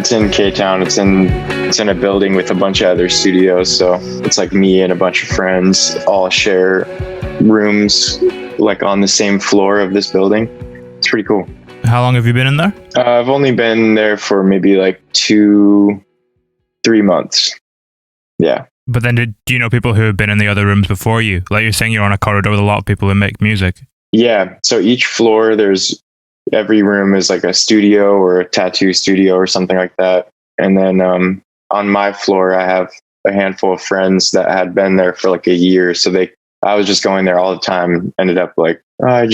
It's in K-Town. It's in a building with a bunch of other studios. So it's like me and a bunch of friends all share rooms like on the same floor of this building. It's pretty cool. How long have you been in there? I've only been there for maybe like 2-3 months. Yeah. But then do you know people who have been in the other rooms before you? Like you're saying, you're on a corridor with a lot of people who make music. Yeah. So each floor, every room is like a studio or a tattoo studio or something like that. And then on my floor, I have a handful of friends that had been there for like a year. So I was just going there all the time. Ended up like, I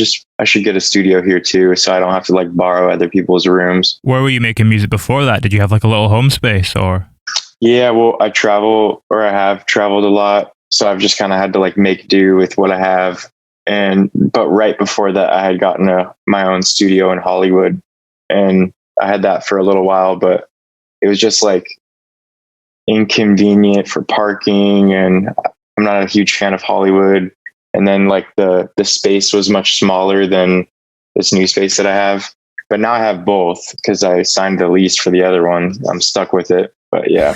should get a studio here too, so I don't have to like borrow other people's rooms. Where were you making music before that? Did you have like a little home space or? Yeah, well, I have traveled a lot. So I've just kind of had to like make do with what I have. But right before that, I had gotten my own studio in Hollywood, and I had that for a little while, but it was just like inconvenient for parking, and I'm not a huge fan of Hollywood. And then like the space was much smaller than this new space that I have. But now I have both because I signed the lease for the other one. I'm stuck with it. But yeah.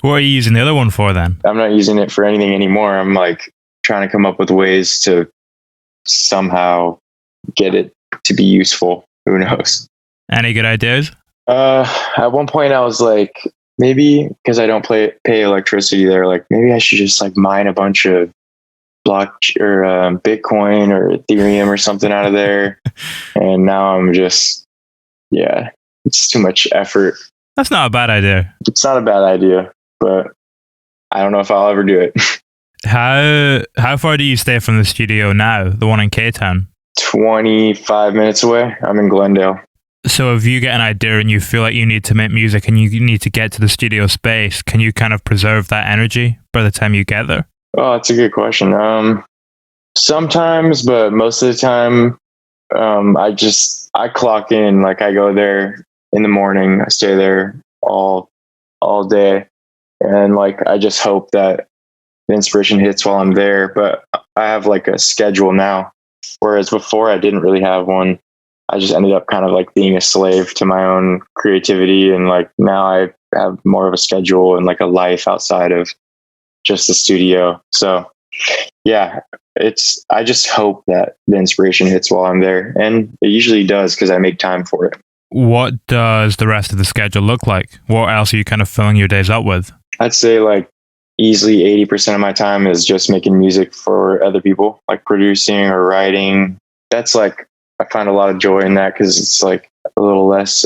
What are you using the other one for then? I'm not using it for anything anymore. I'm like trying to come up with ways to somehow get it to be useful. Who knows? Any good ideas? At one point I was like, maybe because I don't pay electricity there, like maybe I should just like mine a bunch of Bitcoin or Ethereum or something out of there. And now I'm just, it's too much effort. That's not a bad idea. It's not a bad idea, but I don't know if I'll ever do it. How far do you stay from the studio now, the one in K-Town? 25 minutes away. I'm in Glendale. So if you get an idea and you feel like you need to make music and you need to get to the studio space, can you kind of preserve that energy by the time you get there? Oh, that's a good question. Sometimes, but most of the time, I clock in. Like I go there in the morning. I stay there all day, and like I just hope that the inspiration hits while I'm there. But I have like a schedule now, whereas before I didn't really have one. I just ended up kind of like being a slave to my own creativity, and like now I have more of a schedule and like a life outside of just the studio. So yeah, I just hope that the inspiration hits while I'm there, and it usually does because I make time for it. What does the rest of the schedule look like? What else are you kind of filling your days up with? I'd say like easily 80% of my time is just making music for other people, like producing or writing. That's like, I find a lot of joy in that because it's like a little less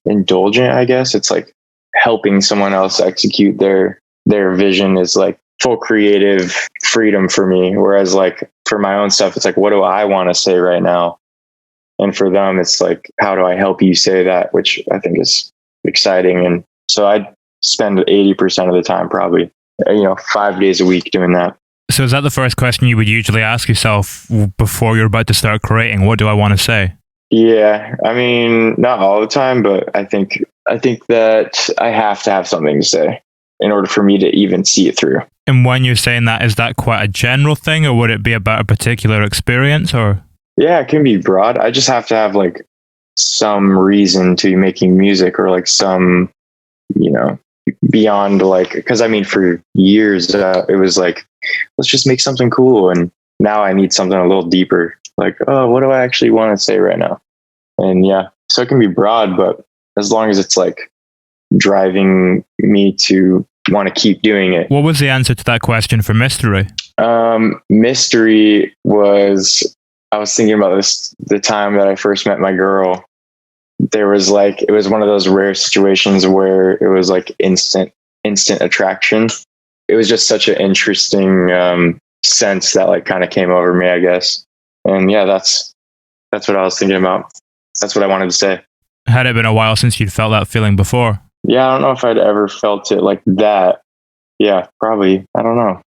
indulgent, I guess. It's like helping someone else execute their vision is like full creative freedom for me. Whereas like for my own stuff, it's like, what do I want to say right now? And for them, it's like, how do I help you say that? Which I think is exciting. And so I spend 80% of the time, probably, 5 days a week doing that. So is that the first question you would usually ask yourself before you're about to start creating? What do I want to say? Yeah. I mean, not all the time, but I think that I have to have something to say in order for me to even see it through. And when you're saying that, is that quite a general thing, or would it be about a particular experience, or? Yeah, it can be broad. I just have to have like some reason to be making music, or like some, beyond like, because I mean, for years, it was like, let's just make something cool. And now I need something a little deeper. Like, oh, what do I actually want to say right now? And yeah, so it can be broad, but as long as it's like driving me to want to keep doing it. What was the answer to that question for Mystery? Mystery was, I was thinking about this the time that I first met my girl. There was like, it was one of those rare situations where it was like instant attraction. It was just such an interesting sense that like kind of came over me, I guess. And yeah, that's what I was thinking about. That's what I wanted to say. Had it been a while since you'd felt that feeling before? Yeah, I don't know if I'd ever felt it like that. Yeah, probably. I don't know.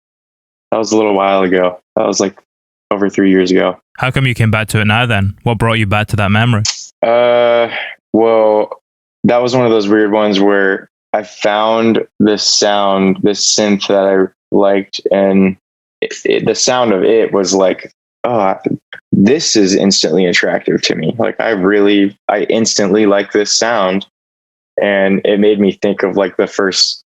That was a little while ago. That was like over 3 years ago. How come you came back to it now then? What brought you back to that memory? Well, that was one of those weird ones where I found this sound, this synth that I liked, and the sound of it was like, oh, this is instantly attractive to me. Like I instantly like this sound. And it made me think of like the first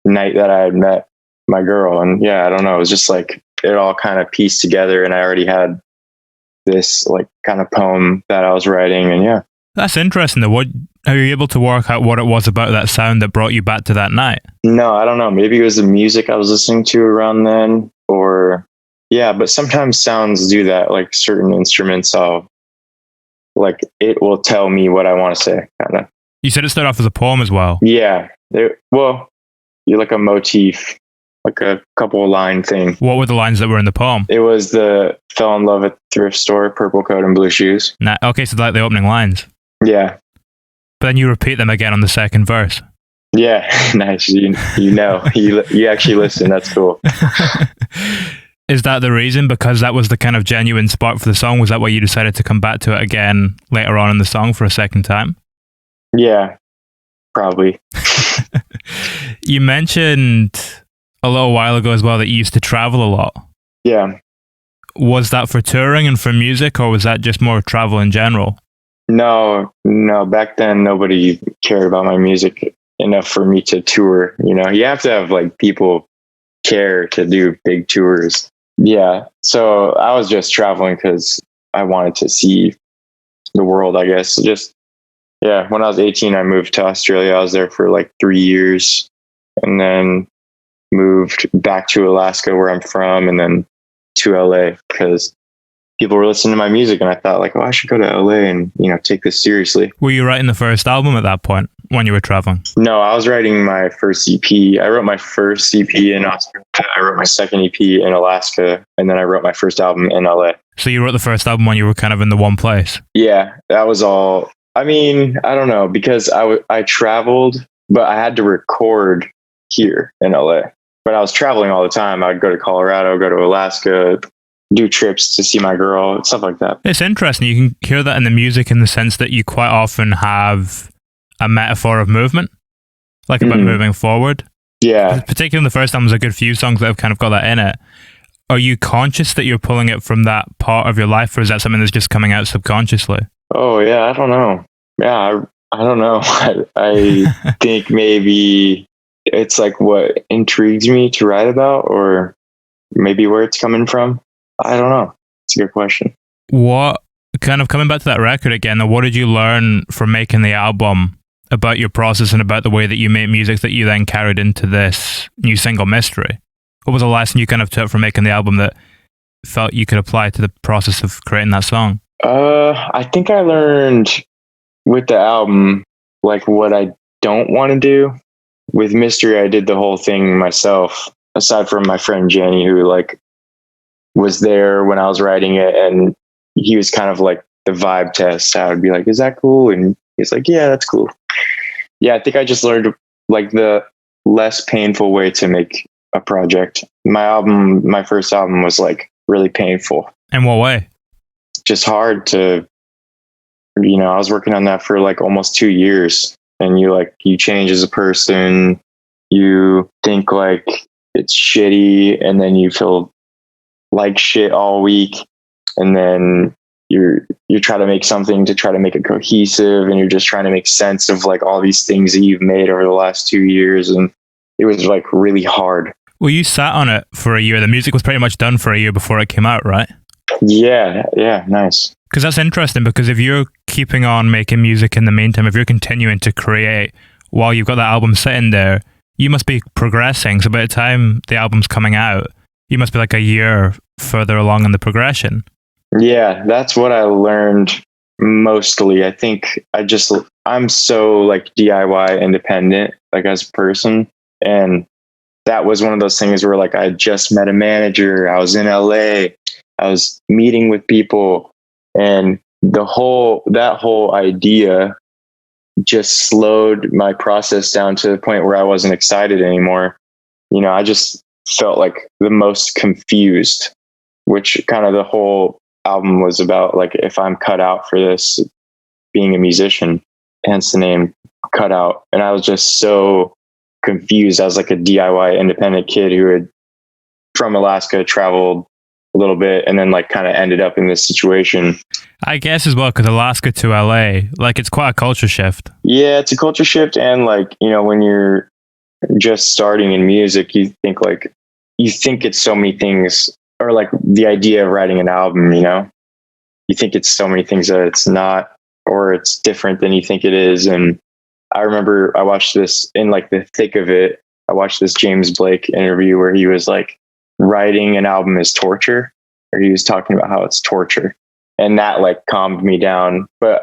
night that I had met my girl. And yeah, I don't know. It was just like it all kind of pieced together, and I already had this like kind of poem that I was writing. And yeah. That's interesting though. What are you able to work out what it was about that sound that brought you back to that night? No, I don't know. Maybe it was the music I was listening to around then, or yeah, but sometimes sounds do that. Like certain instruments, like it will tell me what I want to say, kind of. You said it started off as a poem as well. Yeah. Well, you're like a motif, like a couple of line thing. What were the lines that were in the poem? It was the fell in love at the thrift store, purple coat and blue shoes. Okay, so like the opening lines. Yeah. But then you repeat them again on the second verse. Yeah, nice. You know, you actually listen. That's cool. Is that the reason? Because that was the kind of genuine spark for the song? Was that why you decided to come back to it again later on in the song for a second time? Yeah, probably. You mentioned a little while ago as well that you used to travel a lot. Yeah. Was that for touring and for music, or was that just more travel in general? No. Back then, nobody cared about my music enough for me to tour. You know, you have to have like people care to do big tours. Yeah. So I was just traveling because I wanted to see the world, I guess. Just, yeah. When I was 18, I moved to Australia. I was there for like 3 years, and then moved back to Alaska, where I'm from, and then to LA because people were listening to my music, and I thought like, oh, I should go to LA and, you know, take this seriously. Were you writing the first album at that point when you were traveling? No, I was writing my first EP. I wrote my first EP in Australia. I wrote my second EP in Alaska, and then I wrote my first album in LA. So you wrote the first album when you were kind of in the one place? Yeah, that was all. I mean, I don't know, because I traveled, but I had to record here in LA. But I was traveling all the time. I'd go to Colorado, go to Alaska, do trips to see my girl, stuff like that. It's interesting. You can hear that in the music in the sense that you quite often have a metaphor of movement, like about moving forward. Yeah. Particularly in the first album, there's a good few songs that have kind of got that in it. Are you conscious that you're pulling it from that part of your life, or is that something that's just coming out subconsciously? Oh, yeah, I don't know. Yeah, I don't know. I think maybe it's like what intrigues me to write about, or maybe where it's coming from. I don't know. It's a good question. What, kind of coming back to that record again, what did you learn from making the album about your process and about the way that you make music that you then carried into this new single, Mystery? What was the lesson you kind of took from making the album that felt you could apply to the process of creating that song? I think I learned with the album, like what I don't want to do. With Mystery, I did the whole thing myself, aside from my friend Jenny, who like was there when I was writing it, and he was kind of like the vibe test. I would be like, is that cool? And he's like, yeah, that's cool. Yeah, I think I just learned like the less painful way to make a project. My first album was like really painful. In what way? Just hard to, you know, I was working on that for like almost 2 years, and you change as a person, you think like it's shitty, and then you feel like shit all week, and then you try to make something to try to make it cohesive, and you're just trying to make sense of like all these things that you've made over the last 2 years, and it was like really hard. Well, you sat on it for a year. The music was pretty much done for a year before it came out, right? Yeah, nice. Because that's interesting, because if you're keeping on making music in the meantime, if you're continuing to create while you've got that album sitting there, you must be progressing. So by the time the album's coming out, you must be like a year further along in the progression. Yeah, that's what I learned mostly. I think I'm so like DIY independent, like as a person. And that was one of those things where like I just met a manager. I was in LA. I was meeting with people, and that whole idea just slowed my process down to the point where I wasn't excited anymore. You know, I just felt like the most confused, which kind of the whole album was about. Like, if I'm cut out for this, being a musician, hence the name Cut Out. And I was just so confused. I was like a DIY independent kid who had from Alaska traveled a little bit, and then like kind of ended up in this situation. I guess as well, because Alaska to LA, like it's quite a culture shift. Yeah, it's a culture shift. And like, you know, when you're just starting in music, you think it's so many things, or like the idea of writing an album, you know, you think it's so many things that it's not, or it's different than you think it is. And I remember I watched this in like the thick of it. I watched this James Blake interview where he was like, writing an album is torture, or he was talking about how it's torture. And that like calmed me down. But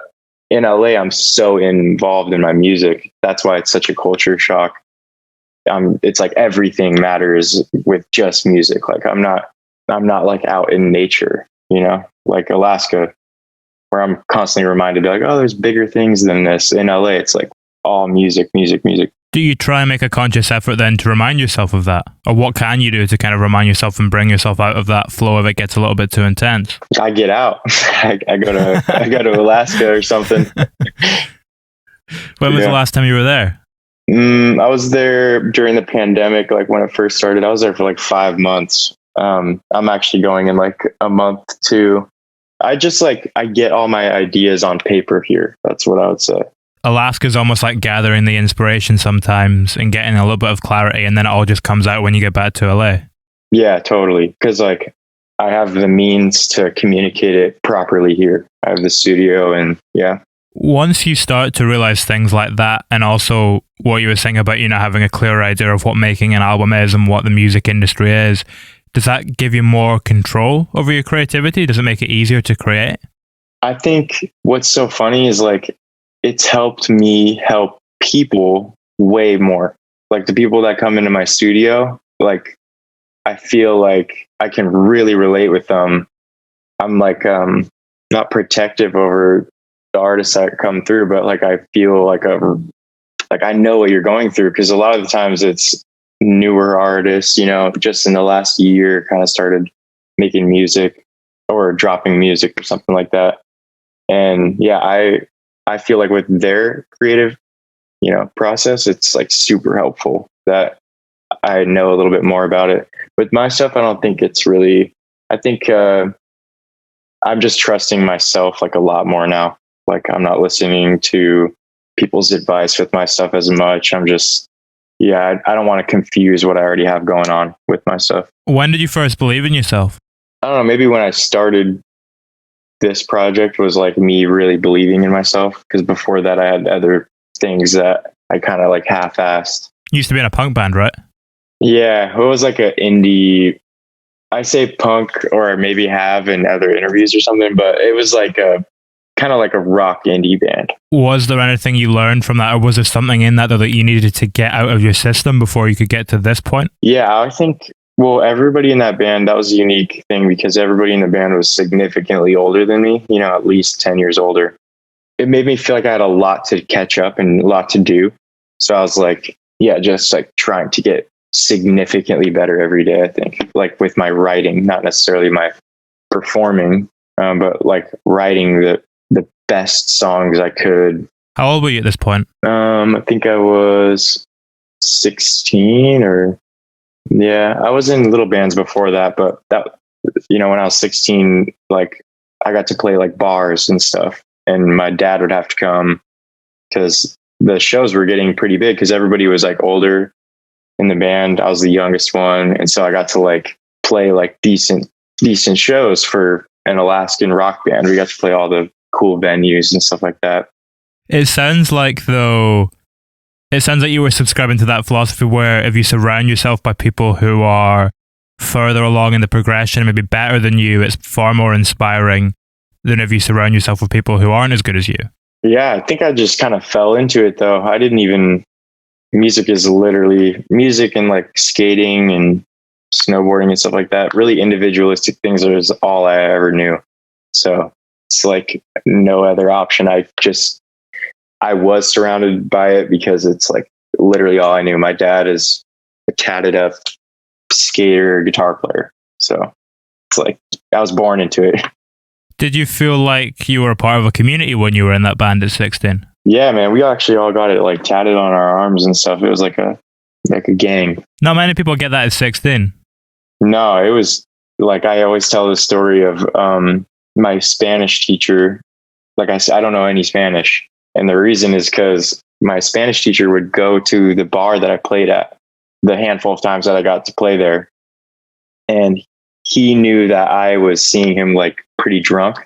in LA, I'm so involved in my music. That's why it's such a culture shock. It's like everything matters with just music. Like I'm not like out in nature, you know, like Alaska, where I'm constantly reminded like, oh, there's bigger things than this. In LA, it's like all music, music, music. Do you try and make a conscious effort then to remind yourself of that? Or what can you do to kind of remind yourself and bring yourself out of that flow if it gets a little bit too intense? I get out. I go to Alaska or something. When was the last time you were there? I was there during the pandemic, like when it first started. I was there for like 5 months. I'm actually going in like a month too. I get all my ideas on paper here. That's what I would say. Alaska's almost like gathering the inspiration sometimes and getting a little bit of clarity, and then it all just comes out when you get back to LA. Yeah, totally. Because like I have the means to communicate it properly here. I have the studio, and yeah. Once you start to realize things like that, and also what you were saying about, you know, having a clear idea of what making an album is and what the music industry is, does that give you more control over your creativity? Does it make it easier to create? I think what's so funny is like, it's helped me help people way more. Like the people that come into my studio, like I feel like I can really relate with them. I'm like not protective over the artists that come through, but like I feel like I know what you're going through, because a lot of the times it's newer artists, you know, just in the last year kind of started making music or dropping music or something like that. And yeah, I feel like with their creative, you know, process, it's like super helpful that I know a little bit more about it. With my stuff, I don't think it's really, I think I'm just trusting myself like a lot more now. Like I'm not listening to people's advice with my stuff as much. I'm just, I don't want to confuse what I already have going on with my stuff. When did you first believe in yourself? I don't know, maybe when I started this project was like me really believing in myself, because before that I had other things that I kind of like half-assed. You used to be in a punk band, right? Yeah, it was like an indie, I say punk, or maybe have in other interviews or something, but it was like a kind of like a rock indie band. Was there anything you learned from that, or was there something in that that you needed to get out of your system before you could get to this point? Yeah, I think, well, everybody in that band, that was a unique thing, because everybody in the band was significantly older than me, you know, at least 10 years older. It made me feel like I had a lot to catch up and a lot to do. So I was like, just like trying to get significantly better every day, I think, like with my writing, not necessarily my performing, but like writing the best songs I could. How old were you at this point? I think I was 16 or... Yeah, I was in little bands before that, but that, you know, when I was 16, like I got to play like bars and stuff, and my dad would have to come because the shows were getting pretty big, because everybody was like older in the band. I was the youngest one, and so I got to like play like decent shows for an Alaskan rock band. We got to play all the cool venues and stuff like that. It sounds like you were subscribing to that philosophy where if you surround yourself by people who are further along in the progression, maybe better than you, it's far more inspiring than if you surround yourself with people who aren't as good as you. Yeah, I think I just kind of fell into it though. I didn't even... Music is literally... Music and like skating and snowboarding and stuff like that, really individualistic things, is all I ever knew. So it's like no other option. I was surrounded by it because it's like literally all I knew. My dad is a tatted up skater, guitar player. So it's like I was born into it. Did you feel like you were a part of a community when you were in that band at 16? Yeah, man. We actually all got it like tatted on our arms and stuff. It was like a gang. Not many people get that at 16. No, it was like I always tell the story of my Spanish teacher. Like I said, I don't know any Spanish. And the reason is because my Spanish teacher would go to the bar that I played at the handful of times that I got to play there. And he knew that I was seeing him like pretty drunk.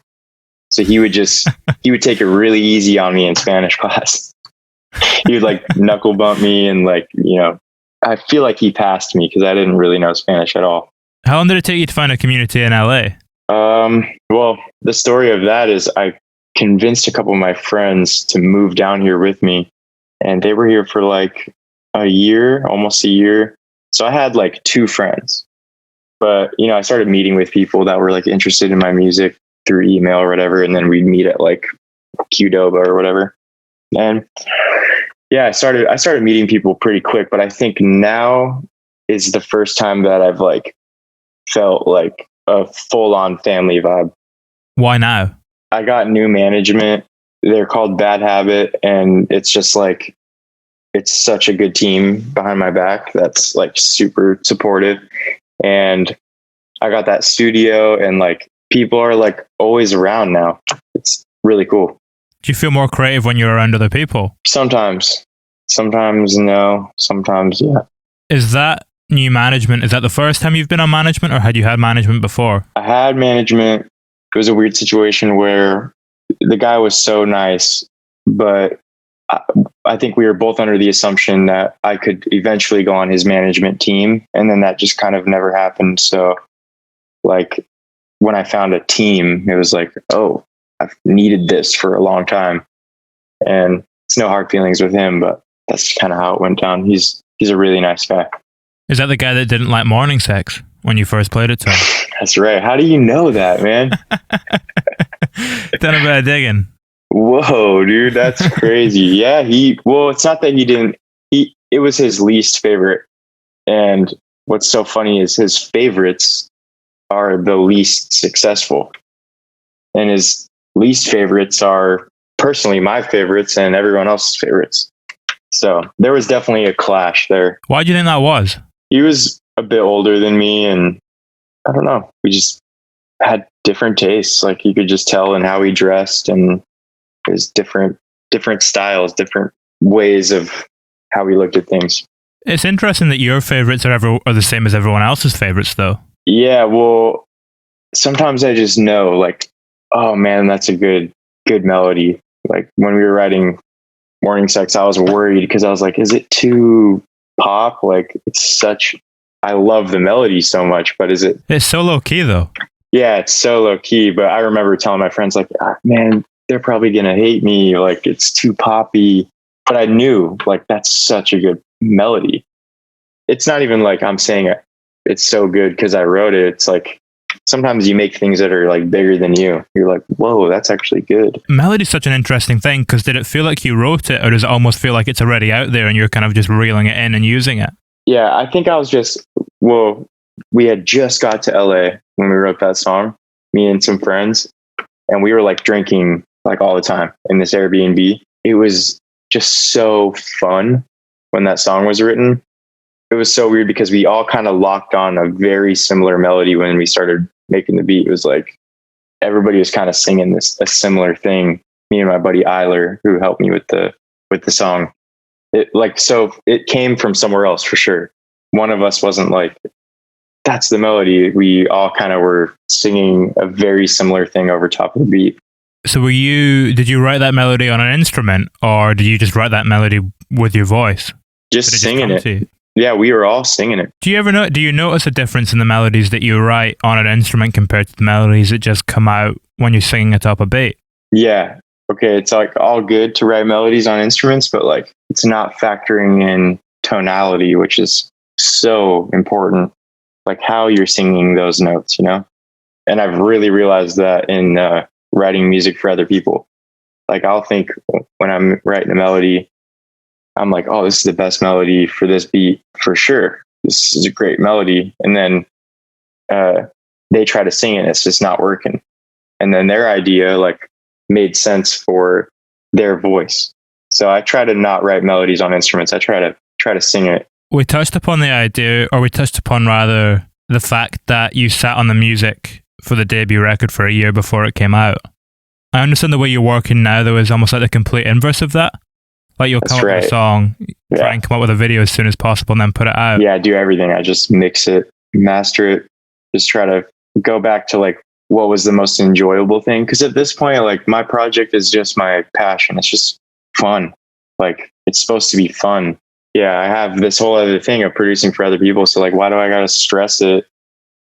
So he would take it really easy on me in Spanish class. He would like knuckle bump me and like, I feel like he passed me because I didn't really know Spanish at all. How long did it take you to find a community in LA? Well, the story of that is I convinced a couple of my friends to move down here with me, and they were here for like almost a year. So I had like 2 friends, but I started meeting with people that were like interested in my music through email or whatever. And then we'd meet at like Qdoba or whatever. And yeah, I started meeting people pretty quick, but I think now is the first time that I've like felt like a full on family vibe. Why now? I got new management. They're called Bad Habit, and it's just like, it's such a good team behind my back that's like super supportive. And I got that studio, and like people are like always around now. It's really cool. Do you feel more creative when you're around other people? Sometimes no, sometimes yeah. Is that new management, is that the first time you've been on management, or had you had management before? I had management. It was a weird situation where the guy was so nice, but I think we were both under the assumption that I could eventually go on his management team. And then that just kind of never happened. So like when I found a team, it was like, oh, I've needed this for a long time. And it's no hard feelings with him, but that's kind of how it went down. He's a really nice guy. Is that the guy that didn't like morning sex when you first played it to him? That's right. How do you know that, man? Done a bit of digging. Whoa, dude, that's crazy. Yeah, it's not that he didn't, it was his least favorite. And what's so funny is his favorites are the least successful. And his least favorites are personally my favorites and everyone else's favorites. So there was definitely a clash there. Why do you think that was? He was a bit older than me, and I don't know. We just had different tastes. Like you could just tell in how he dressed, and there's different styles, different ways of how we looked at things. It's interesting that your favorites are the same as everyone else's favorites, though. Yeah, well, sometimes I just know, like, oh man, that's a good melody. Like when we were writing Morning Sex, I was worried because I was like, is it too pop? Like I love the melody so much, but is it? It's so low key though. Yeah, it's so low key. But I remember telling my friends like, man, they're probably going to hate me. Like it's too poppy. But I knew like, that's such a good melody. It's not even like I'm saying it's so good because I wrote it. It's like, sometimes you make things that are like bigger than you. You're like, whoa, that's actually good. Melody's such an interesting thing because did it feel like you wrote it, or does it almost feel like it's already out there and you're kind of just reeling it in and using it? Yeah, I think I was we had just got to LA when we wrote that song, me and some friends, and we were like drinking like all the time in this Airbnb. It was just so fun when that song was written. It was so weird because we all kind of locked on a very similar melody when we started making the beat. It was like everybody was kind of singing a similar thing. Me and my buddy Eiler, who helped me with the song. So it came from somewhere else for sure. One of us wasn't like, that's the melody. We all kind of were singing a very similar thing over top of the beat. So did you write that melody on an instrument, or did you just write that melody with your voice? Just singing it. Yeah, we were all singing it. Do you notice a difference in the melodies that you write on an instrument compared to the melodies that just come out when you're singing atop a beat? Yeah. Okay, it's like all good to write melodies on instruments, but like it's not factoring in tonality, which is so important. Like how you're singing those notes, And I've really realized that in writing music for other people. Like I'll think when I'm writing a melody, I'm like, oh, this is the best melody for this beat for sure. This is a great melody. And then they try to sing it. It's just not working. And then their idea like made sense for their voice. So I try to not write melodies on instruments. I try to sing it. We touched upon the idea, or we touched upon rather the fact that you sat on the music for the debut record for a year before it came out. I understand the way you're working now, though, is almost like the complete inverse of that. Like you'll come up with a song, try and come up with a video as soon as possible, and then put it out. Yeah, I do everything. I just mix it, master it, just try to go back to like what was the most enjoyable thing. Because at this point, like my project is just my passion. It's just fun. Like it's supposed to be fun. Yeah, I have this whole other thing of producing for other people. So like, why do I gotta stress it?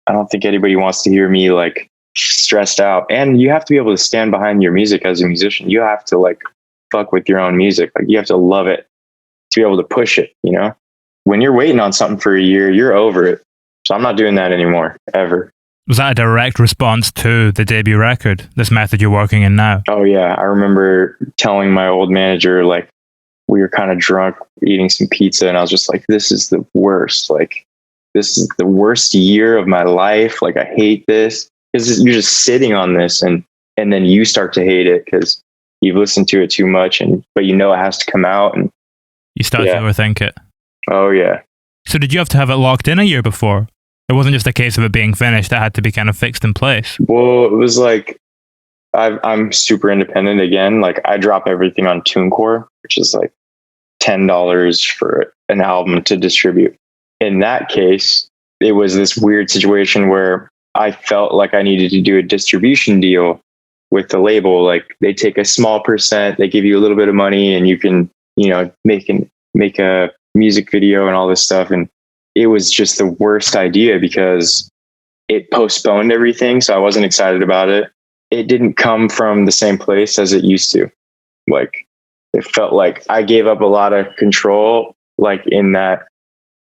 I don't think anybody wants to hear me like stressed out. And you have to be able to stand behind your music as a musician. You have to like fuck with your own music. Like you have to love it to be able to push it, you know? When you're waiting on something for a year, you're over it. So I'm not doing that anymore, ever. Was that a direct response to the debut record, this method you're working in now? Oh yeah. I remember telling my old manager, like, we were kind of drunk eating some pizza, and I was just like, this is the worst. Like, this is the worst year of my life. Like, I hate this. Because you're just sitting on this, and then you start to hate it because you've listened to it too much, but you know it has to come out. And you start to overthink it. Oh yeah. So did you have to have it locked in a year before? It wasn't just a case of it being finished. It had to be kind of fixed in place. Well, it was like, I'm super independent again. Like I drop everything on TuneCore, which is like $10 for an album to distribute. In that case, it was this weird situation where I felt like I needed to do a distribution deal with the label. Like they take a small percent, they give you a little bit of money, and you can, you know, make a music video and all this stuff. And it was just the worst idea because it postponed everything. So I wasn't excited about it. It didn't come from the same place as it used to. Like it felt like I gave up a lot of control, like in that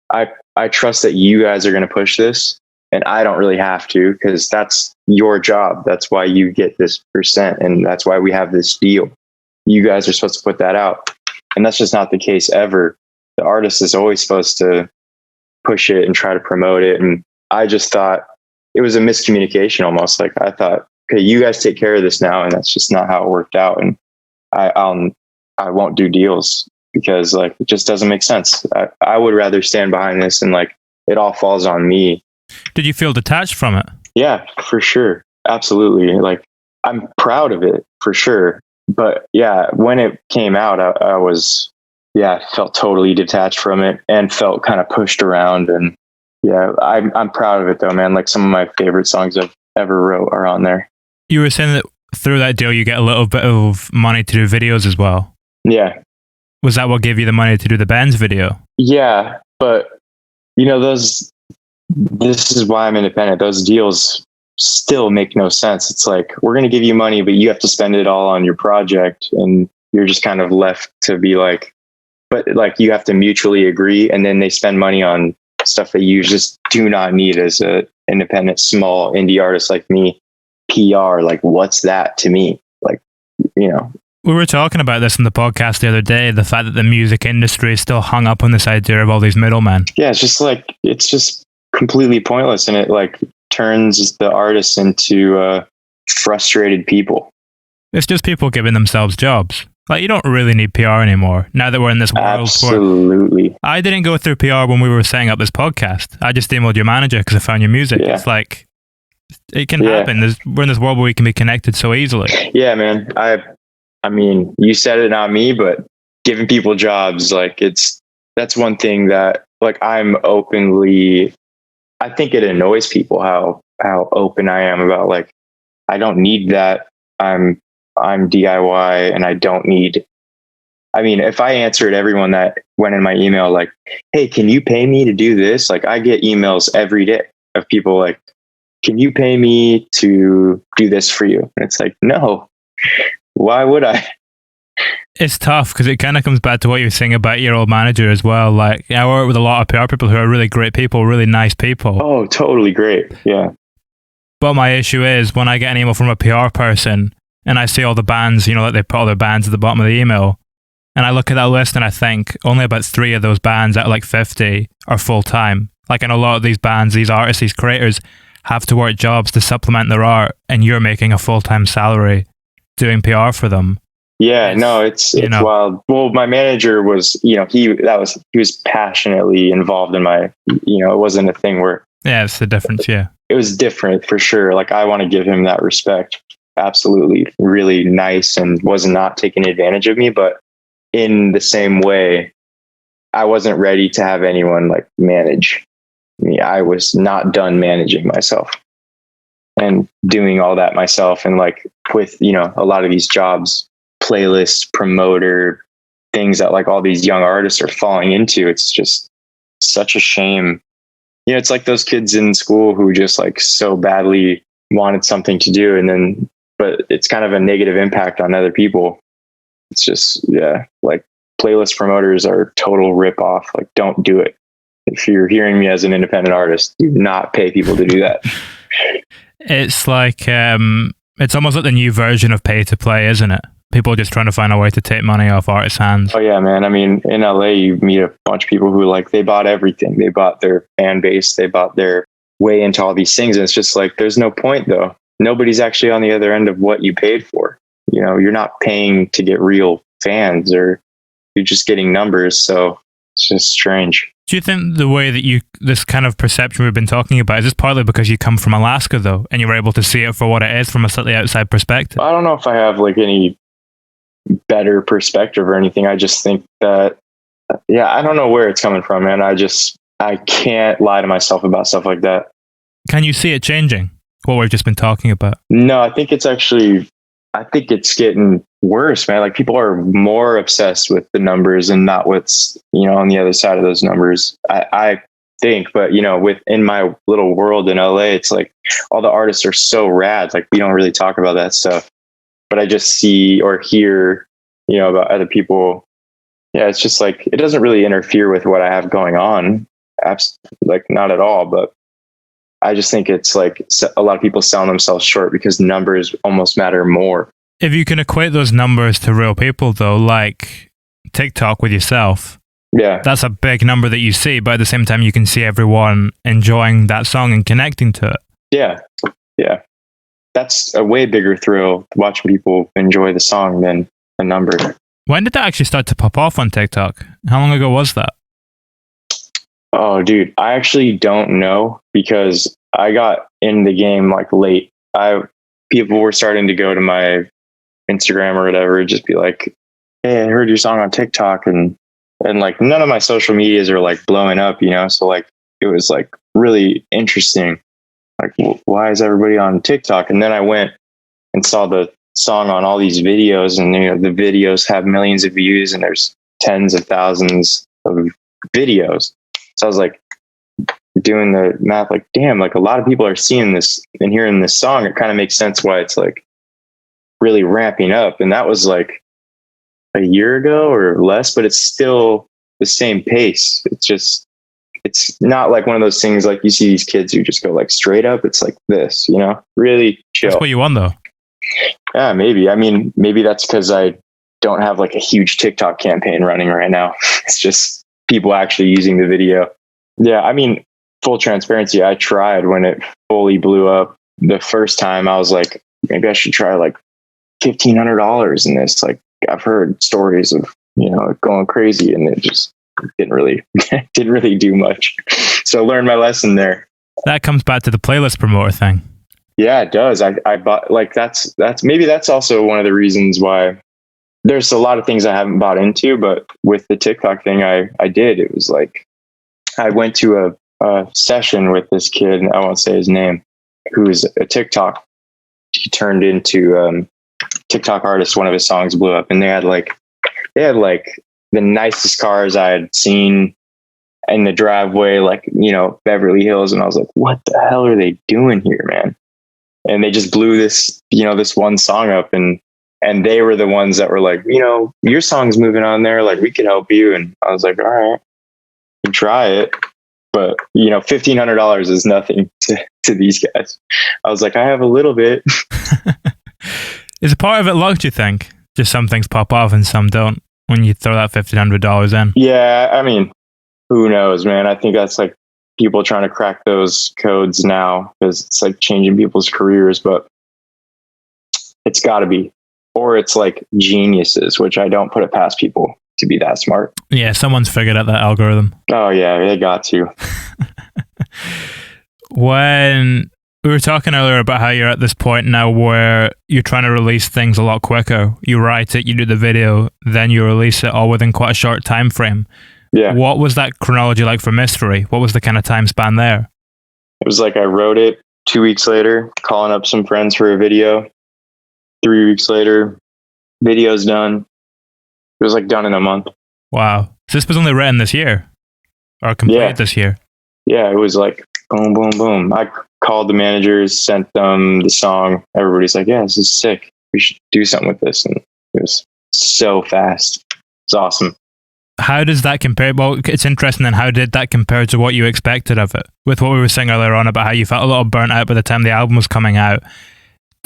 I trust that you guys are going to push this, and I don't really have to, because that's your job. That's why you get this percent, and that's why we have this deal. You guys are supposed to put that out. And that's just not the case ever. The artist is always supposed to push it and try to promote it. And I just thought it was a miscommunication almost. Like I thought, okay, you guys take care of this now. And that's just not how it worked out. And I won't do deals because like, it just doesn't make sense. I would rather stand behind this, and like, it all falls on me. Did you feel detached from it? Yeah, for sure. Absolutely. Like I'm proud of it for sure. But yeah, when it came out, I was, felt totally detached from it and felt kind of pushed around. And yeah, I'm proud of it though, man. Like some of my favorite songs I've ever wrote are on there. You were saying that through that deal, you get a little bit of money to do videos as well. Yeah. Was that what gave you the money to do the band's video? Yeah. But you know, this is why I'm independent. Those deals still make no sense. It's like, we're going to give you money, but you have to spend it all on your project. And you're just kind of left to be like, but like you have to mutually agree. And then they spend money on stuff that you just do not need as a independent, small indie artist like me. PR, like what's that to me? Like, you know. We were talking about this in the podcast the other day, the fact that the music industry is still hung up on this idea of all these middlemen. Yeah, it's just completely pointless. And it like turns the artists into frustrated people. It's just people giving themselves jobs. Like, you don't really need PR anymore. Now that we're in this world. Absolutely. I didn't go through PR when we were setting up this podcast. I just emailed your manager because I found your music. Yeah. It's like, it can happen. We're in this world where we can be connected so easily. Yeah, man. I mean, you said it, not me, but giving people jobs, like that's one thing that like I'm openly, I think it annoys people how open I am about like, I don't need that. I'm DIY and I don't need, I mean, if I answered everyone that went in my email, like, hey, can you pay me to do this? Like I get emails every day of people like, can you pay me to do this for you? And it's like, no, why would I? It's tough because it kind of comes back to what you were saying about your old manager as well. Like I work with a lot of PR people who are really great people, really nice people. Oh, totally great. Yeah. But my issue is when I get an email from a PR person and I see all the bands, you know, like they put all their bands at the bottom of the email, and I look at that list and I think only about 3 of those bands out of like 50 are full time. Like in a lot of these bands, these artists, these creators have to work jobs to supplement their art, and you're making a full-time salary doing PR for them. Yeah, no, it's wild. Well, my manager was, you know, he was passionately involved in my, you know, it wasn't a thing where Yeah, it's the difference. Yeah. It was different for sure. Like, I want to give him that respect. Absolutely. Really nice and was not taking advantage of me. But in the same way, I wasn't ready to have anyone like manage me. I was not done managing myself and doing all that myself. And like with, a lot of these jobs, playlist promoter, things that like all these young artists are falling into, it's just such a shame. It's like those kids in school who just like so badly wanted something to do, but it's kind of a negative impact on other people. It's just, like playlist promoters are total rip off. Like, don't do it. If you're hearing me as an independent artist, do not pay people to do that. It's like, it's almost like the new version of pay to play, isn't it? People are just trying to find a way to take money off artists' hands. Oh yeah, man. I mean, in LA, you meet a bunch of people who like, they bought everything. They bought their fan base. They bought their way into all these things. And it's just like, there's no point though. Nobody's actually on the other end of what you paid for. You're not paying to get real fans, or you're just getting numbers. So it's just strange. Do you think the way that this kind of perception we've been talking about, is this partly because you come from Alaska though, and you were able to see it for what it is from a slightly outside perspective? I don't know if I have like any better perspective or anything. I just think that, I don't know where it's coming from, man. I can't lie to myself about stuff like that. Can you see it changing, what we've just been talking about? No, I think it's getting worse, man. Like, people are more obsessed with the numbers and not what's, on the other side of those numbers. I think, but within my little world in LA, it's like all the artists are so rad. Like, we don't really talk about that stuff, but I just see or hear, about other people. Yeah. It's just like, it doesn't really interfere with what I have going on. Like, not at all. But I just think it's like a lot of people selling themselves short because numbers almost matter more. If you can equate those numbers to real people though, like TikTok with yourself, that's a big number that you see, but at the same time you can see everyone enjoying that song and connecting to it. Yeah. That's a way bigger thrill, watching people enjoy the song than a number. When did that actually start to pop off on TikTok? How long ago was that? Oh, dude, I actually don't know, because I got in the game like late. People were starting to go to my Instagram or whatever, just be like, "Hey, I heard your song on TikTok," and like none of my social medias are like blowing up, So like it was like really interesting. Like, why is everybody on TikTok? And then I went and saw the song on all these videos, and the videos have millions of views, and there's tens of thousands of videos. So I was like doing the math, like, damn, like a lot of people are seeing this and hearing this song. It kind of makes sense why it's like really ramping up. And that was like a year ago or less, but it's still the same pace. It's not like one of those things like you see these kids who just go like straight up. It's like this, really chill. That's what you want though. Yeah, maybe. I mean, maybe that's because I don't have like a huge TikTok campaign running right now. It's just people actually using the video. Yeah, I mean, full transparency, I tried when it fully blew up the first time. I was like, maybe I should try like $1,500 in this. Like, I've heard stories of, it going crazy, and it just didn't really do much. So I learned my lesson there. That comes back to the playlist promoter thing. Yeah, it does. I bought, like, that's maybe that's also one of the reasons why there's a lot of things I haven't bought into, but with the TikTok thing, I did. It was like, I went to a session with this kid, I won't say his name, who's a TikTok. He turned into TikTok artist. One of his songs blew up, and they had like the nicest cars I had seen in the driveway, like, Beverly Hills. And I was like, what the hell are they doing here, man? And they just blew this, this one song up, and they were the ones that were like, your song's moving on there. Like, we can help you. And I was like, all right, you can try it. But, $1,500 is nothing to these guys. I was like, I have a little bit. Is a part of it luck, do you think? Just some things pop off and some don't when you throw that $1,500 in? Yeah, I mean, who knows, man? I think that's like people trying to crack those codes now, because it's like changing people's careers, but it's got to be. Or it's like geniuses, which I don't put it past people to be that smart. Yeah, someone's figured out that algorithm. Oh yeah, they got to. When we were talking earlier about how you're at this point now where you're trying to release things a lot quicker. You write it, you do the video, then you release it all within quite a short time frame. Yeah. What was that chronology like for Mystery? What was the kind of time span there? It was like I wrote it 2 weeks later, calling up some friends for a video. 3 weeks later, video's done. It was like done in a month. Wow. So this was only written this year? Or completed this year? Yeah, it was like boom, boom, boom. I called the managers, sent them the song. Everybody's like, yeah, this is sick. We should do something with this. And it was so fast. It's awesome. How does that compare? Well, it's interesting then. How did that compare to what you expected of it? With what we were saying earlier on about how you felt a little burnt out by the time the album was coming out.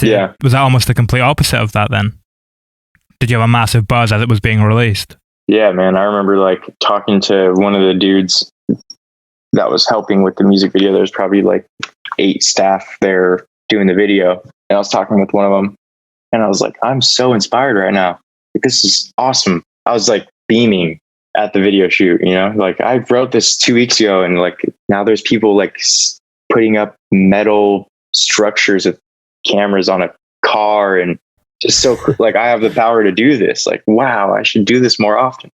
Was that almost the complete opposite of that then? Did you have a massive buzz as it was being released? Yeah, man. I remember like talking to one of the dudes that was helping with the music video. There's probably like 8 staff there doing the video. And I was talking with one of them and I was like, I'm so inspired right now. Like, this is awesome. I was like beaming at the video shoot, you know, like I wrote this 2 weeks ago and like now there's people like putting up metal structures with cameras on a car and just so like I have the power to do this. Like, wow, I should do this more often.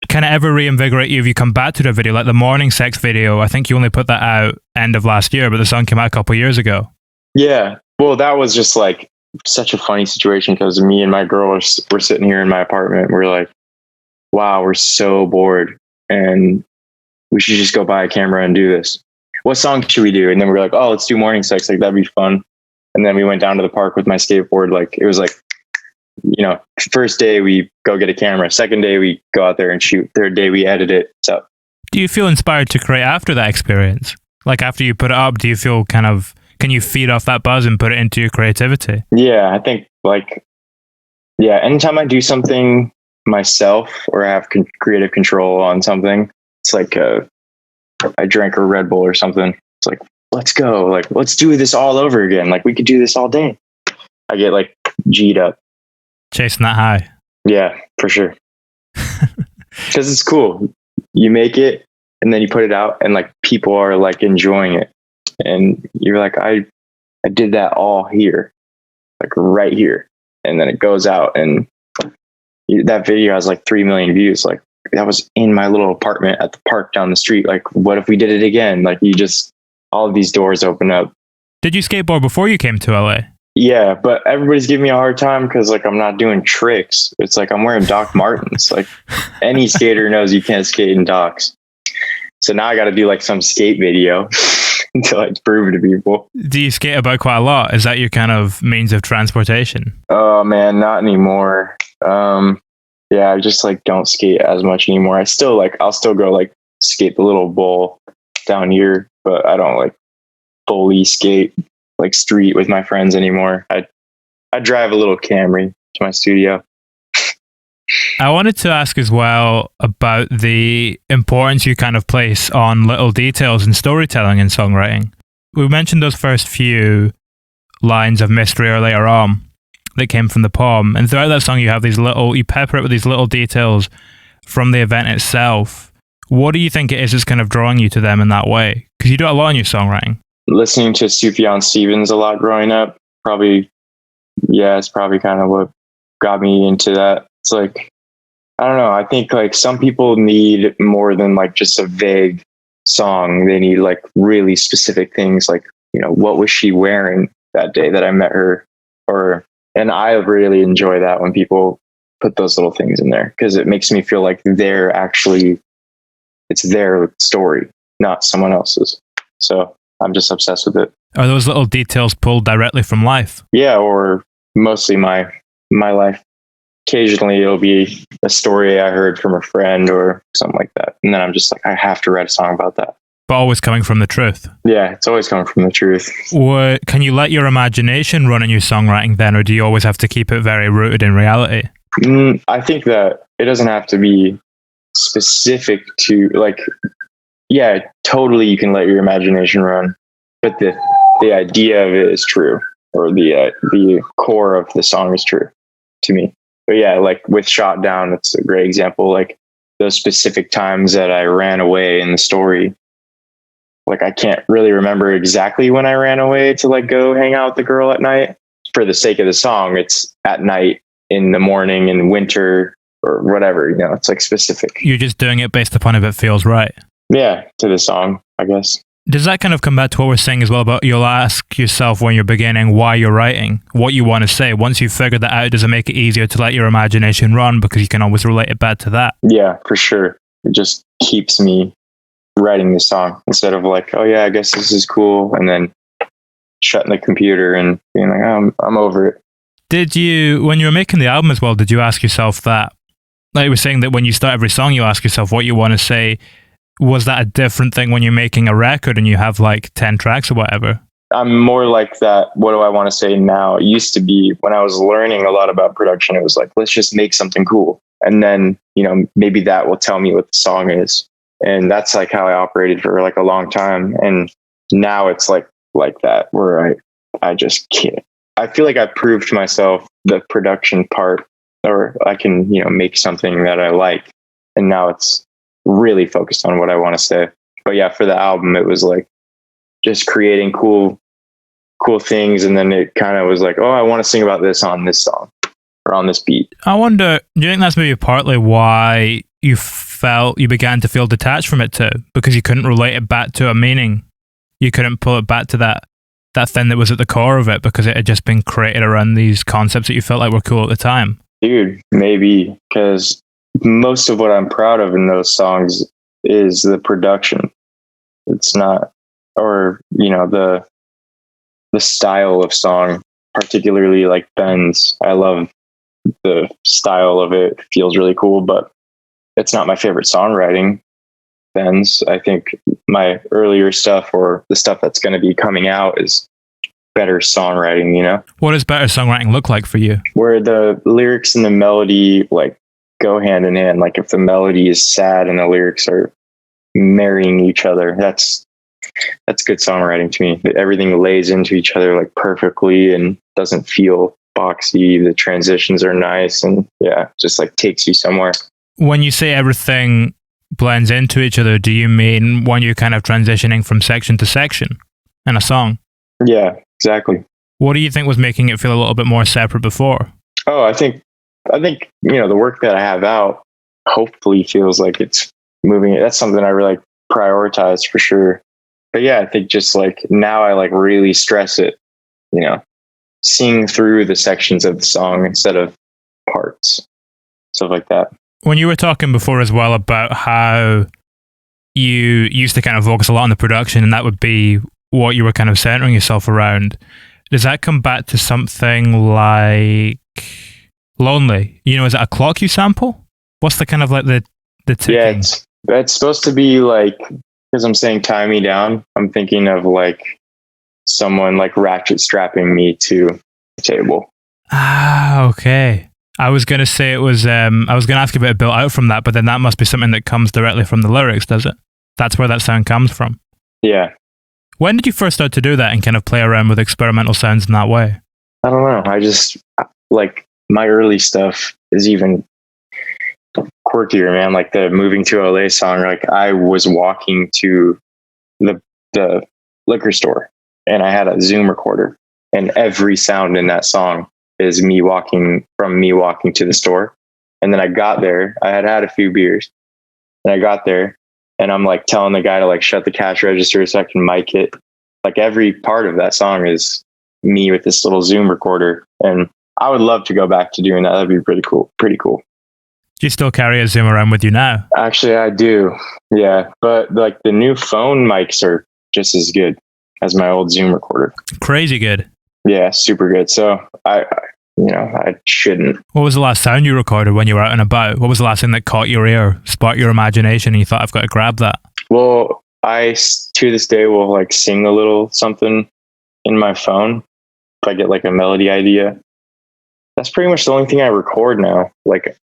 Can it ever reinvigorate you if you come back to the video? Like the Morning Sex video, I think you only put that out end of last year, but the song came out a couple of years ago. Yeah. Well, that was just like such a funny situation because me and my girl were sitting here in my apartment. We're like, wow, we're so bored and we should just go buy a camera and do this. What song should we do? And then we were like, oh, let's do Morning Sex. Like, that'd be fun. And then we went down to the park with my skateboard. Like, it was like, you know, first day we go get a camera. Second day we go out there and shoot. Third day we edit it. So, do you feel inspired to create after that experience? Like after you put it up, do you feel kind of, can you feed off that buzz and put it into your creativity? Yeah, I think like, yeah, anytime I do something myself or I have creative control on something, it's like I drank a Red Bull or something. It's like, let's go. Like, let's do this all over again. Like, we could do this all day. I get like G'd up. Chasing that high. Yeah, for sure. Because it's cool. You make it and then you put it out and like people are like enjoying it. And you're like, I did that all here, like right here. And then it goes out and that video has like 3 million views. Like that was in my little apartment at the park down the street. Like, what if we did it again? Like all of these doors open up. Did you skateboard before you came to LA? Yeah, but everybody's giving me a hard time because like I'm not doing tricks. It's like I'm wearing Doc Martens. Like any skater knows you can't skate in Docs. So now I got to do like some skate video to like prove it to people. Do you skate about quite a lot? Is that your kind of means of transportation? Oh man, not anymore. Yeah, I just like don't skate as much anymore. I'll still go like skate the little bowl down here, but I don't like fully skate like street with my friends anymore. I drive a little Camry to my studio. I wanted to ask as well about the importance you kind of place on little details in storytelling and songwriting. We mentioned those first few lines of Mystery or later on that came from the poem, and throughout that song you you pepper it with these little details from the event itself. What do you think it is that's kind of drawing you to them in that way? Because you do it a lot in your songwriting. Listening to Sufjan Stevens a lot growing up, it's probably kind of what got me into that. It's like, I don't know, I think like some people need more than like just a vague song. They need like really specific things, like, you know, what was she wearing that day that I met her? And I really enjoy that when people put those little things in there because it makes me feel like it's their story, not someone else's. So I'm just obsessed with it. Are those little details pulled directly from life? Yeah, or mostly my life. Occasionally it'll be a story I heard from a friend or something like that. And then I'm just like, I have to write a song about that. But always coming from the truth. Yeah, it's always coming from the truth. Can you let your imagination run in your songwriting then, or do you always have to keep it very rooted in reality? I think that it doesn't have to be specific to like, yeah, totally you can let your imagination run, but the idea of it is true, or the core of the song is true to me. But yeah, like with Shot Down, it's a great example. Like those specific times that I ran away in the story, like, I can't really remember exactly when I ran away to like go hang out with the girl at night. For the sake of the song, it's at night, in the morning, in winter, or whatever, you know, it's like specific. You're just doing it based upon if it feels right. Yeah, to the song, I guess. Does that kind of come back to what we're saying as well about you'll ask yourself when you're beginning why you're writing, what you want to say. Once you've figured that out, does it make it easier to let your imagination run because you can always relate it back to that? Yeah, for sure. It just keeps me writing the song instead of like, oh yeah, I guess this is cool, and then shutting the computer and being like, oh, I'm over it. Did you, when you were making the album as well, did you ask yourself that? Like you were saying that when you start every song, you ask yourself what you want to say. Was that a different thing when you're making a record and you have like 10 tracks or whatever? I'm more like that. What do I want to say now? It used to be when I was learning a lot about production, it was like, let's just make something cool. And then, you know, maybe that will tell me what the song is. And that's like how I operated for like a long time. And now it's like that, where I just can't. I feel like I proved to myself the production part, or I can, you know, make something that I like. And now it's really focused on what I want to say. But yeah, for the album, it was like just creating cool things. And then it kind of was like, oh, I want to sing about this on this song or on this beat. I wonder, do you think that's maybe partly why you began to feel detached from it too? Because you couldn't relate it back to a meaning. You couldn't pull it back to that thing that was at the core of it because it had just been created around these concepts that you felt like were cool at the time. Dude, maybe, because most of what I'm proud of in those songs is the production. It's not, or, you know, the style of song, particularly like Ben's. I love the style of it. It feels really cool, but it's not my favorite songwriting. Ben's, I think my earlier stuff, or the stuff that's going to be coming out, is better songwriting, you know? What does better songwriting look like for you? Where the lyrics and the melody like go hand in hand. Like if the melody is sad and the lyrics are marrying each other, that's good songwriting to me. Everything lays into each other like perfectly and doesn't feel boxy. The transitions are nice, and yeah, just like takes you somewhere. When you say everything blends into each other, do you mean when you're kind of transitioning from section to section in a song? Yeah, exactly. What do you think was making it feel a little bit more separate before? Oh, I think, you know, the work that I have out hopefully feels like it's moving. That's something I really prioritize for sure. But yeah, I think just like now I like really stress it, you know, seeing through the sections of the song instead of parts, stuff like that. When you were talking before as well about how you used to kind of focus a lot on the production and that would be what you were kind of centering yourself around, does that come back to something like Lonely? You know, is it a clock you sample? What's the kind of like the ticking? Yeah, it's supposed to be like, because I'm saying tie me down, I'm thinking of like someone like ratchet strapping me to the table. Ah, okay. I was going to say it was, I was going to ask you about it built out from that, but then that must be something that comes directly from the lyrics, does it? That's where that sound comes from. Yeah. When did you first start to do that and kind of play around with experimental sounds in that way? I don't know. I just, like, my early stuff is even quirkier, man. Like the Moving to LA song, like I was walking to the liquor store and I had a Zoom recorder, and every sound in that song is me walking to the store. And then I got there, I had a few beers, and I got there and I'm like telling the guy to like shut the cash register so I can mic it. Like every part of that song is me with this little Zoom recorder. And I would love to go back to doing that. That'd be pretty cool. Do you still carry a Zoom around with you now? Actually, I do. Yeah. But like the new phone mics are just as good as my old Zoom recorder. Crazy good. Yeah, super good. So I shouldn't. What was the last sound you recorded when you were out and about? What was the last thing that caught your ear, sparked your imagination, and you thought, I've got to grab that? Well, I, to this day, will like sing a little something in my phone if I get like a melody idea. That's pretty much the only thing I record now. Like,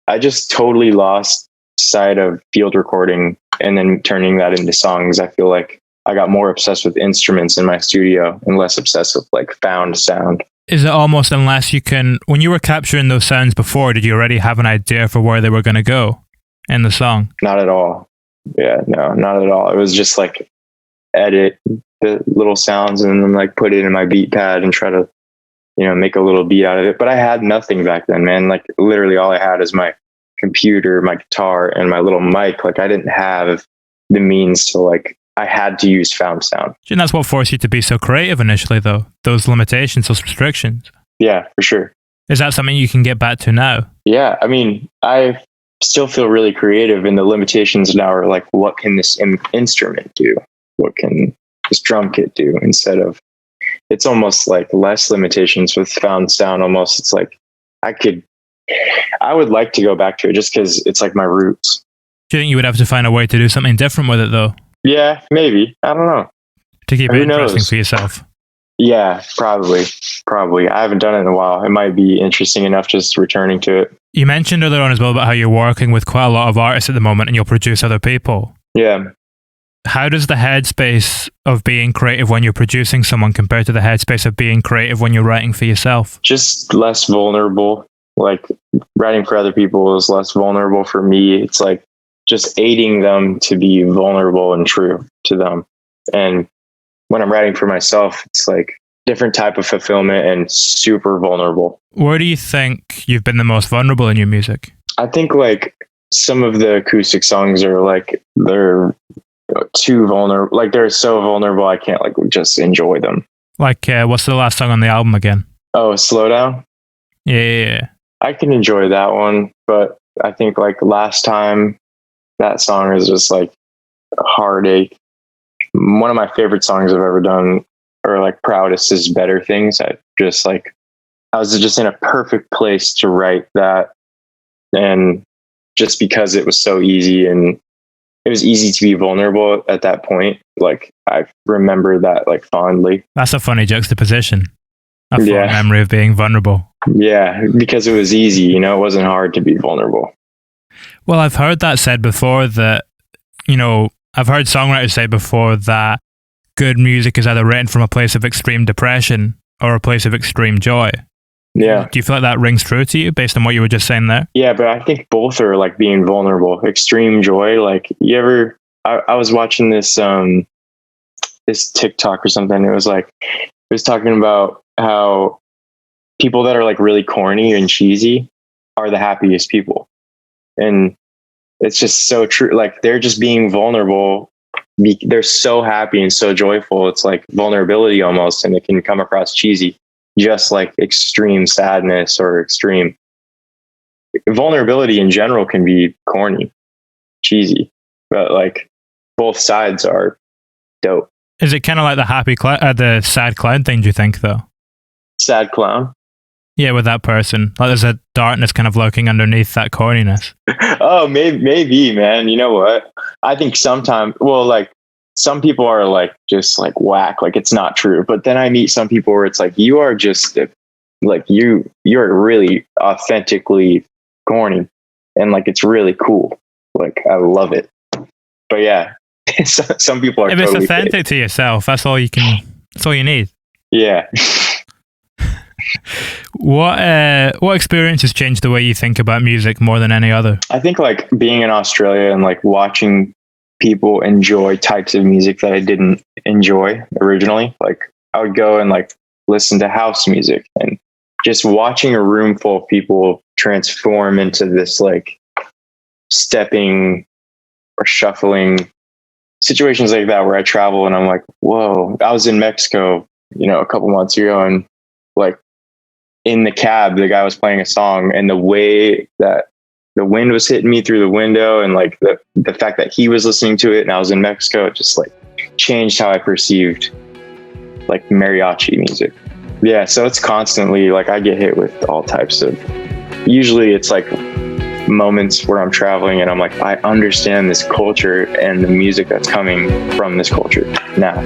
I just totally lost sight of field recording and then turning that into songs. I feel like I got more obsessed with instruments in my studio and less obsessed with like found sound. Is it almost, unless you can, when you were capturing those sounds before, did you already have an idea for where they were going to go in the song? Not at all. Yeah, no, not at all. It was just like edit the little sounds and then like put it in my beat pad and try to, make a little beat out of it. But I had nothing back then, man. Like literally all I had is my computer, my guitar, and my little mic. Like I didn't have the means to like, I had to use found sound. And that's what forced you to be so creative initially, though. Those limitations, those restrictions. Yeah, for sure. Is that something you can get back to now? Yeah, I mean, I still feel really creative, and the limitations now are like, what can this instrument do? What can this drum kit do? Instead of, it's almost like less limitations with found sound. Almost, it's like I would like to go back to it just because it's like my roots. Do you think you would have to find a way to do something different with it, though? Yeah, maybe. I don't know. To keep it interesting for yourself. Yeah, probably. I haven't done it in a while. It might be interesting enough just returning to it. You mentioned earlier on as well about how you're working with quite a lot of artists at the moment and you'll produce other people. Yeah. How does the headspace of being creative when you're producing someone compare to the headspace of being creative when you're writing for yourself? Just less vulnerable. Like writing for other people is less vulnerable for me. It's like just aiding them to be vulnerable and true to them. And when I'm writing for myself, it's like different type of fulfillment and super vulnerable. Where do you think you've been the most vulnerable in your music? I think like some of the acoustic songs are like, they're too vulnerable. Like they're so vulnerable, I can't like just enjoy them. Like what's the last song on the album again? Oh, Slow Down? Yeah. I can enjoy that one, but I think like Last Time, that song is just like a heartache. One of my favorite songs I've ever done, or like Proudest, is Better Things. I was just in a perfect place to write that. And just because it was so easy and it was easy to be vulnerable at that point, like I remember that like fondly. That's a funny juxtaposition. A fond memory of being vulnerable. Yeah, because it was easy, it wasn't hard to be vulnerable. Well, I've heard that said before that, I've heard songwriters say before that good music is either written from a place of extreme depression or a place of extreme joy. Yeah. Do you feel like that rings true to you based on what you were just saying there? Yeah, but I think both are like being vulnerable. Extreme joy, like I was watching this TikTok or something. It was talking about how people that are like really corny and cheesy are the happiest people. And it's just so true. Like they're just being vulnerable. They're so happy and so joyful. It's like vulnerability almost, and it can come across cheesy, just like extreme sadness or extreme vulnerability in general can be corny, cheesy, but like both sides are dope. Is it kind of like the sad clown thing, do you think, though? Sad clown? Yeah, with that person. Like there's a darkness kind of lurking underneath that corniness. Oh, maybe, man. You know what? I think sometimes, like some people are like, just like whack, like it's not true. But then I meet some people where it's like, you are just like, you're really authentically corny. And like, it's really cool. Like, I love it. But yeah, some people are if totally it's authentic fake to yourself, that's all you need. Yeah. What experience has changed the way you think about music more than any other? I think like being in Australia and like watching people enjoy types of music that I didn't enjoy originally. Like I would go and like listen to house music, and just watching a room full of people transform into this like stepping or shuffling situations like that where I travel and I'm like, whoa. I was in Mexico, a couple months ago, and like in the cab, the guy was playing a song, and the way that the wind was hitting me through the window, and like the fact that he was listening to it and I was in Mexico, it just like changed how I perceived like mariachi music. Yeah. So it's constantly like I get hit with all types of, usually it's like moments where I'm traveling and I'm like, I understand this culture and the music that's coming from this culture now.